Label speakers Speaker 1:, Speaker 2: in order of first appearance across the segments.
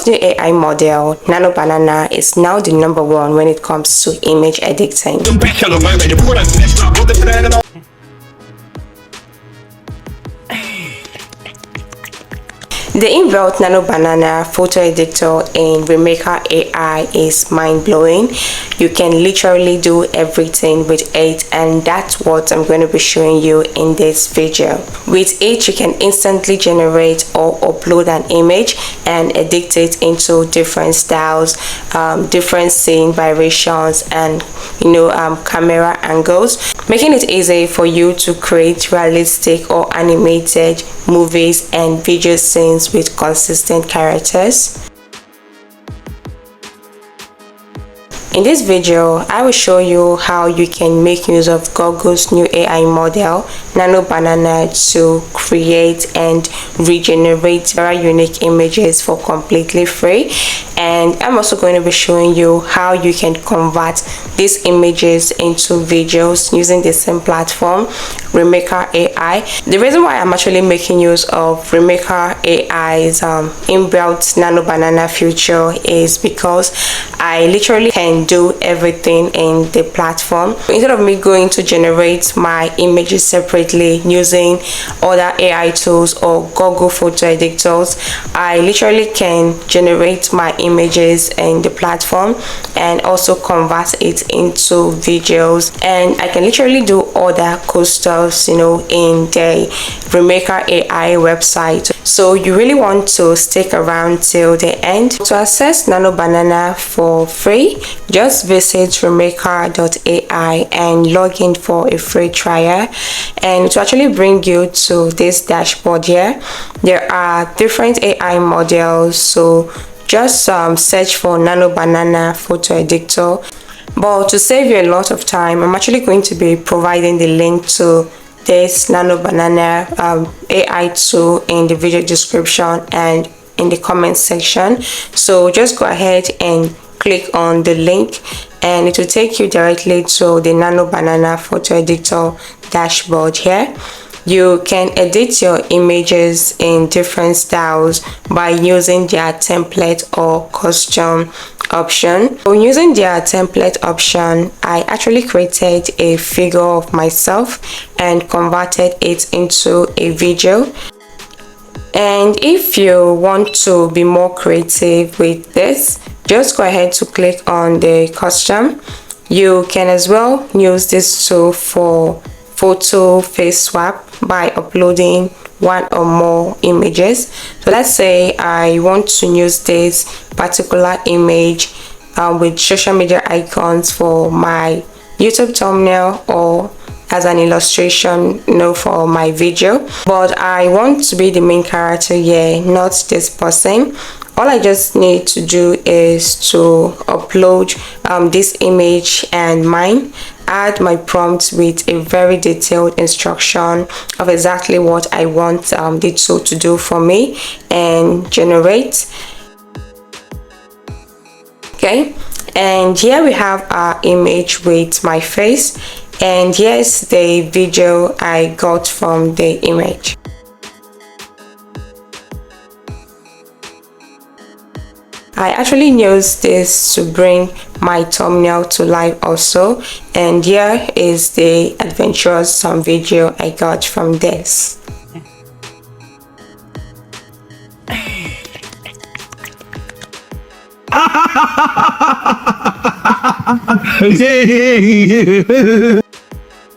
Speaker 1: Google's new AI model, Nano Banana, is now the #1 when it comes to image editing. The inbuilt Nano Banana photo editor in Remaker AI is mind-blowing. You can literally do everything with it, and that's what I'm going to be showing you in this video. With it, you can instantly generate or upload an image and edit it into different styles, different scene variations, and camera angles, making it easy for you to create realistic or animated movies and video scenes with consistent characters. In this video, I will show you how you can make use of Google's new AI model, Nano Banana, to create and regenerate very unique images for completely free. And I'm also going to be showing you how you can convert these images into videos using the same platform, Remaker AI. The reason why I'm actually making use of Remaker AI's inbuilt Nano Banana feature is because I literally can do everything in the platform. Instead of me going to generate my images separately using other AI tools or Google photo editors, I literally can generate my images in the platform and also convert it into videos, and I can literally do other cool stuff in the Remaker AI website. So you really want to stick around till the end. To access Nano Banana for free, just visit remaker.ai and log in for a free trial. And to actually bring you to this dashboard here, there are different AI models, so just search for Nano Banana photo editor. But to save you a lot of time, I'm actually going to be providing the link to this Nano Banana AI tool in the video description and in the comment section. So just go ahead and click on the link and it will take you directly to the Nano Banana photo editor dashboard here. You can edit your images in different styles by using their template or custom option. So using their template option, I actually created a figure of myself and converted it into a video. And if you want to be more creative with this, just go ahead to click on the custom. You can as well use this tool for photo face swap by uploading one or more images. So let's say I want to use this particular image with social media icons for my YouTube thumbnail or as an illustration for my video, but I want to be the main character here, not this person. All I just need to do is to upload this image and mine, add my prompt with a very detailed instruction of exactly what I want the tool to do for me, and generate. Okay, and here we have our image with my face, and here's the video I got from the image. I actually used this to bring my thumbnail to life also, and here is the adventurous video I got from this.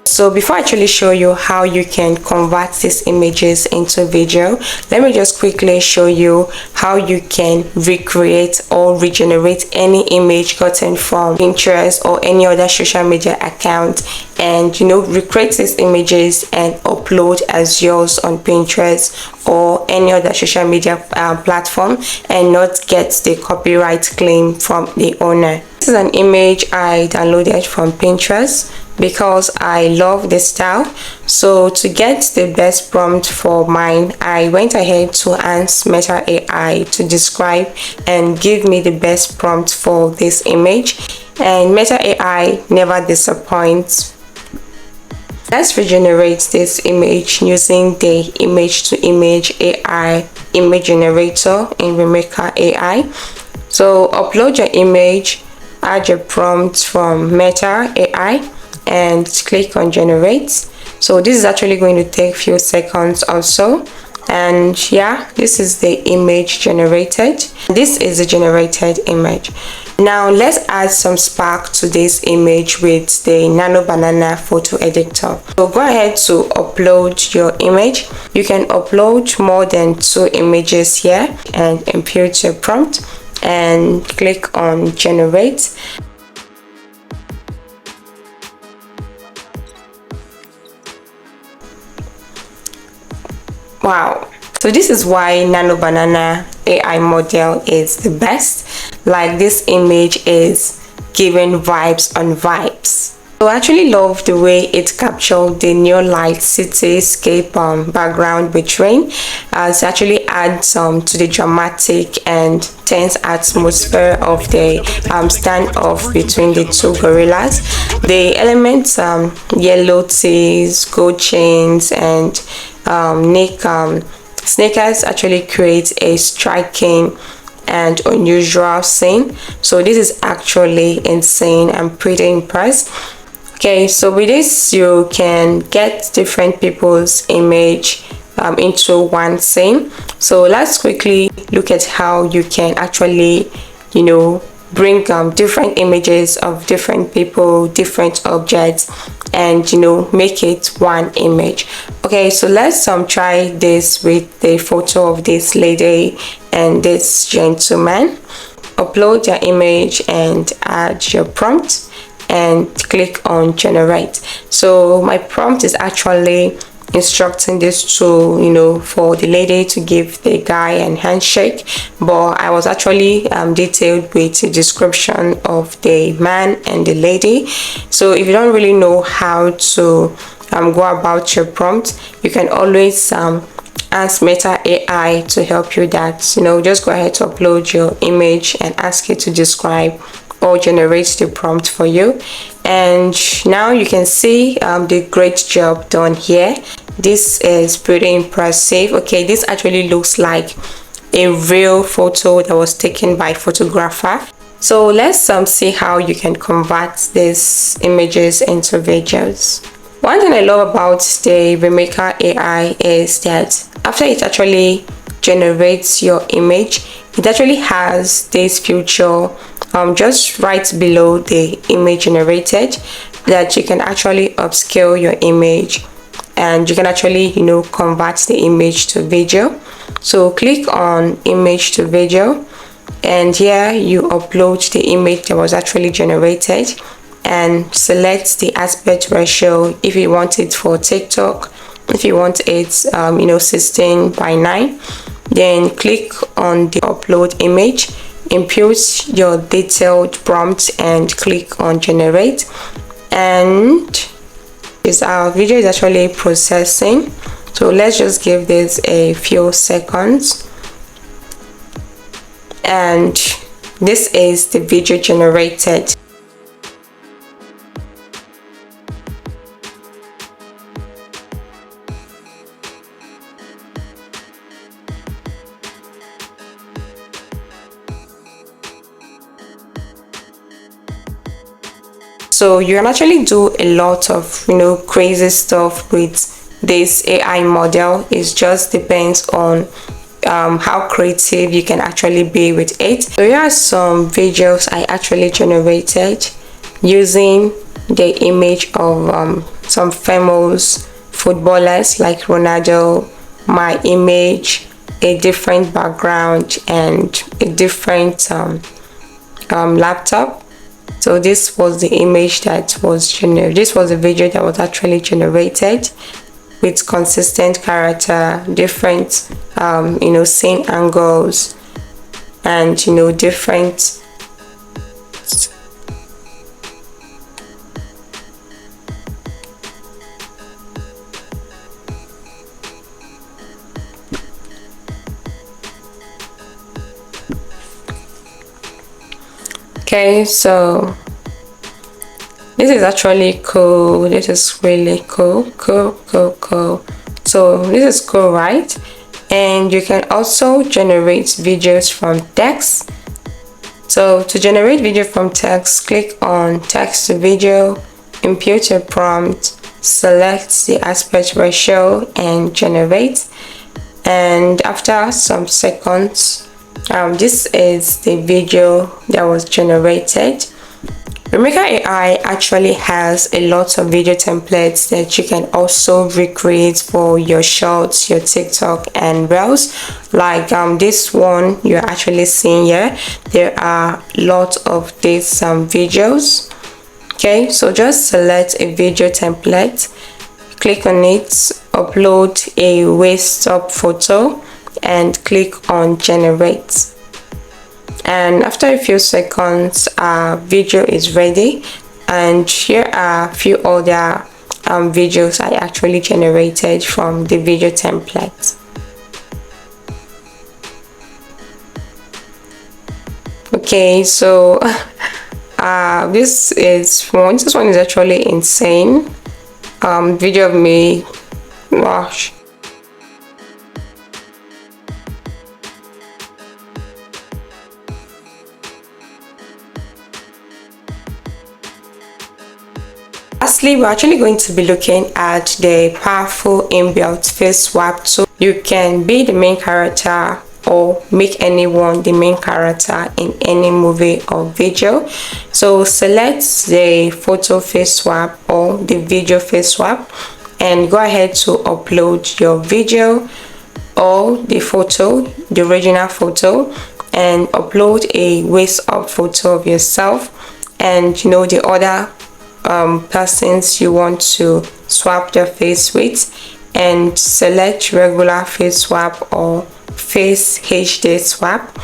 Speaker 1: So before I actually show you how you can convert these images into video, let me just quickly show you how you can recreate or regenerate any image gotten from Pinterest or any other social media account, and recreate these images and upload as yours on Pinterest or any other social media platform and not get the copyright claim from the owner. This is an image I downloaded from Pinterest because I love the style. So to get the best prompt for mine, I went ahead to ask Meta AI to describe and give me the best prompt for this image, and Meta AI never disappoints. Let's regenerate this image using the image to image AI image generator in Remaker AI. So upload your image, add your prompt from Meta AI, and click on generate. So this is actually going to take few seconds or so. And yeah, this is the image generated. This is the generated image. Now let's add some spark to this image with the Nano Banana photo editor. So go ahead to upload your image. You can upload more than 2 images here and input your prompt and click on generate. Wow, so this is why Nano Banana AI model is the best. Like, this image is giving vibes on vibes. So I actually love the way it captured the neon-light cityscape background with rain. It actually adds to the dramatic and tense atmosphere of the standoff between the 2 gorillas. The elements, yellow tees, gold chains, and sneakers actually create a striking and unusual scene. So this is actually insane. I'm pretty impressed. Okay, so with this you can get different people's image into one scene. So let's quickly look at how you can actually, bring different images of different people, different objects, and make it one image. Okay, so let's try this with the photo of this lady and this gentleman. Upload your image and add your prompt and click on generate. So my prompt is actually instructing this tool, for the lady to give the guy an handshake, but I was actually detailed with the description of the man and the lady. So if you don't really know how to go about your prompt, you can always ask Meta AI to help you that. Just go ahead to upload your image and ask it to describe or generate the prompt for you. And now you can see the great job done here. This is pretty impressive. Okay, this actually looks like a real photo that was taken by a photographer. So let's see how you can convert these images into videos. One thing I love about the Remaker AI is that after it actually generates your image, it actually has this feature just right below the image generated that you can actually upscale your image and you can actually convert the image to video. So click on image to video, and here you upload the image that was actually generated and select the aspect ratio if you want it for TikTok, if you want it 16:9. Then click on the upload image, input your detailed prompt and click on generate. And our video is actually processing, so let's just give this a few seconds. And this is the video generated. So you can actually do a lot of crazy stuff with this AI model. It just depends on how creative you can actually be with it. So here are some videos I actually generated using the image of some famous footballers like Ronaldo, my image, a different background, and a different laptop. So this was the image that was generated. This was the video that was actually generated with consistent character, different scene angles, and different Okay, so This is actually cool. This is really cool. So this is cool, right? And you can also generate videos from text. So to generate video from text, click on text to video, input your prompt, select the aspect ratio and generate. And after some seconds, this is the video that was generated. Remaker AI actually has a lot of video templates that you can also recreate for your shorts, your TikTok and Reels. Like this one you're actually seeing here, there are lots of these videos. Okay, so just select a video template, click on it, upload a waist up photo and click on generate. And after a few seconds, our video is ready. And here are a few other videos I actually generated from the video template. Okay, so this one is actually insane. Video of me, gosh. Lastly, we're actually going to be looking at the powerful inbuilt face swap tool. You can be the main character or make anyone the main character in any movie or video. So select the photo face swap or the video face swap and go ahead to upload your video or the photo, the original photo, and upload a waist up photo of yourself and the other persons you want to swap their face with, and select regular face swap or face HD swap.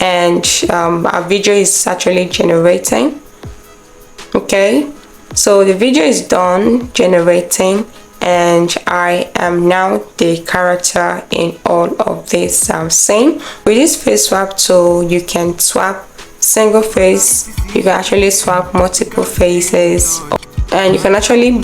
Speaker 1: And our video is actually generating. Okay, so the video is done generating and I am now the character in all of this scene. With this face swap tool, you can swap single face, you can actually swap multiple faces, and you can actually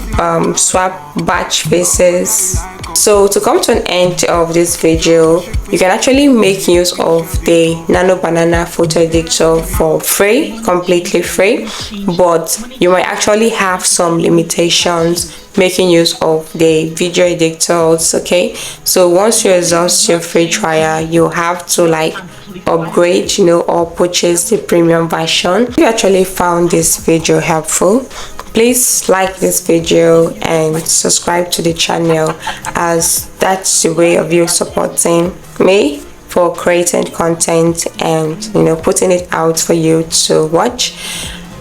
Speaker 1: swap batch faces. So to come to an end of this video, you can actually make use of the Nano Banana photo editor for free, completely free, but you might actually have some limitations making use of the video editors. Okay, so once you exhaust your free trial, you have to upgrade or purchase the premium version. If you actually found this video helpful, please like this video and subscribe to the channel, as that's the way of you supporting me for creating content and putting it out for you to watch.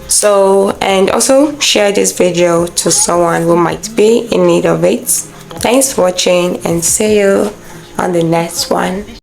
Speaker 1: So, and also share this video to someone who might be in need of it. Thanks for watching and see you on the next one.